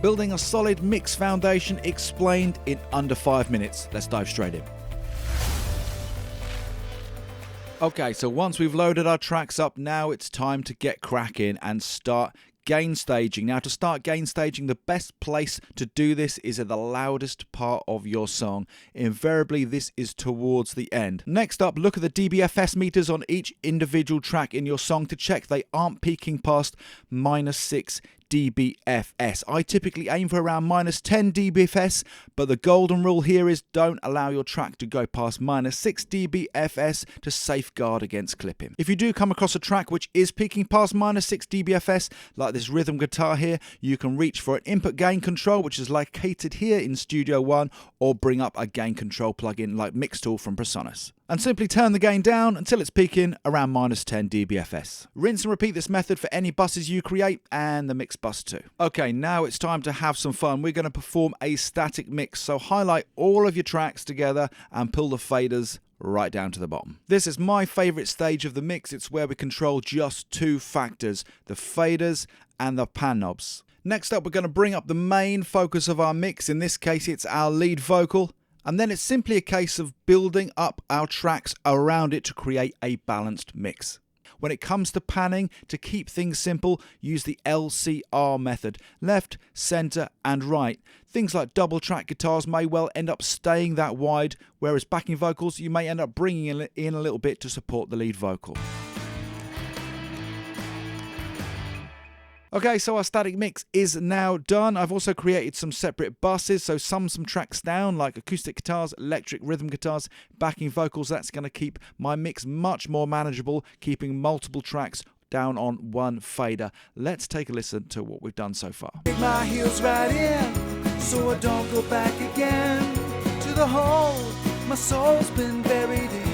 Building a solid mix foundation explained in under 5 minutes. Let's dive straight in. Okay, so once we've loaded our tracks up, now it's time to get cracking and start gain staging. Now, to start gain staging, the best place to do this is at the loudest part of your song. Invariably, this is towards the end. Next up, look at the dBFS meters on each individual track in your song to check they aren't peaking past -6 dBFS. I typically aim for around -10 dBFS, but the golden rule here is don't allow your track to go past -6 dBFS to safeguard against clipping. If you do come across a track which is peaking past -6 dBFS, like this rhythm guitar here, you can reach for an input gain control, which is located here in Studio One, or bring up a gain control plugin like Mixtool from Presonus, and simply turn the gain down until it's peaking around -10 dBFS. Rinse and repeat this method for any buses you create and the mix bus too. Okay, now it's time to have some fun. We're going to perform a static mix, so highlight all of your tracks together and pull the faders right down to the bottom. This is my favourite stage of the mix. It's where we control just two factors, the faders and the pan knobs. Next up, we're going to bring up the main focus of our mix. In this case, it's our lead vocal. And then it's simply a case of building up our tracks around it to create a balanced mix. When it comes to panning, to keep things simple, use the LCR method. Left, centre and right. Things like double track guitars may well end up staying that wide, whereas backing vocals you may end up bringing in a little bit to support the lead vocal. Okay, so our static mix is now done. I've also created some separate buses, so some tracks down, like acoustic guitars, electric rhythm guitars, backing vocals. That's going to keep my mix much more manageable, keeping multiple tracks down on one fader. Let's take a listen to what we've done so far. Dig my heels right in, so I don't go back again to the hole my soul's been buried in.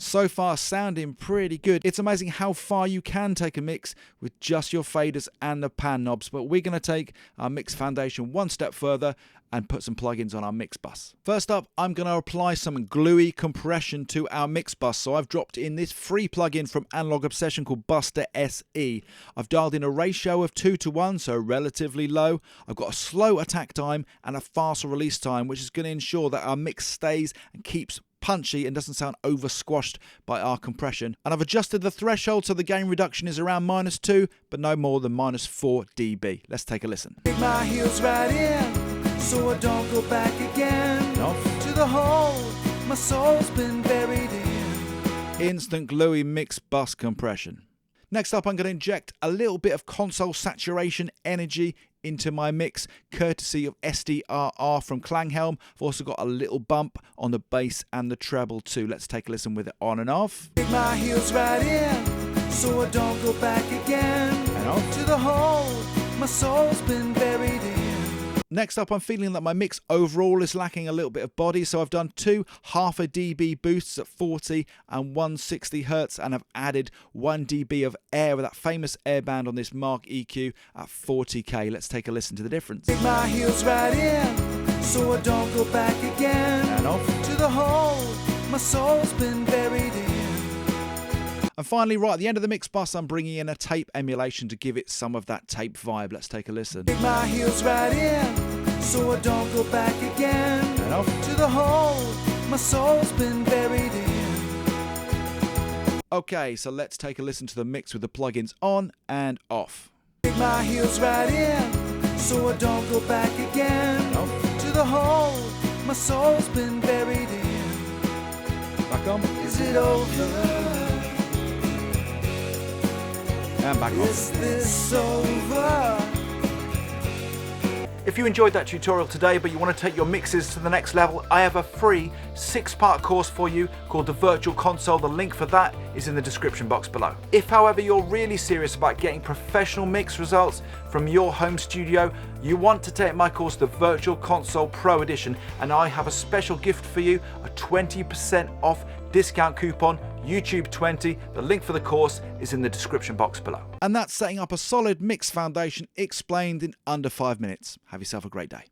So far, sounding pretty good. It's amazing how far you can take a mix with just your faders and the pan knobs, but we're going to take our mix foundation one step further and put some plugins on our mix bus. First up, I'm going to apply some gluey compression to our mix bus. So I've dropped in this free plugin from Analog Obsession called Buster SE. I've dialed in a ratio of 2:1, so relatively low. I've got a slow attack time and a faster release time, which is going to ensure that our mix stays and keeps punchy and doesn't sound over squashed by our compression. And I've adjusted the threshold so the gain reduction is around -2, but no more than -4 dB. Let's take a listen. Dig my heels right in, so I don't go back again to the hole my soul's been buried in. Instant gluey mix bus compression. Next up, I'm going to inject a little bit of console saturation energy into my mix, courtesy of SDRR from Klanghelm. I've also got a little bump on the bass and the treble too. Let's take a listen with it on and off. Dig my heels right in, so I don't go back again And off. to the hole my soul's been buried in. Next up, I'm feeling that my mix overall is lacking a little bit of body, so I've done two 0.5 dB boosts at 40 and 160 Hz, and I've added 1 dB of air with that famous air band on this Mark EQ at 40k. Let's take a listen to the difference. Dig my heels right in, so I don't go back again And off. to the hole my soul's been buried in. And finally, right at the end of the mix bus, I'm bringing in a tape emulation to give it some of that tape vibe. Let's take a listen. Dig my heels right in, so I don't go back again And off. to the hole my soul's been buried in. Okay, so let's take a listen to the mix with the plugins on and off. Dig my heels right in, so I don't go back again And off. to the hole my soul's been buried in. Back on. Is it over? And back off. Is this over? If you enjoyed that tutorial today but you want to take your mixes to the next level, I have a free 6-part course for you called the Virtual Console. The link for that is in the description box below. If however you're really serious about getting professional mix results from your home studio, you want to take my course, the Virtual Console Pro Edition, and I have a special gift for you, a 20% off discount coupon, YouTube20. The link for the course is in the description box below. And that's setting up a solid mix foundation explained in under 5 minutes. Have yourself a great day.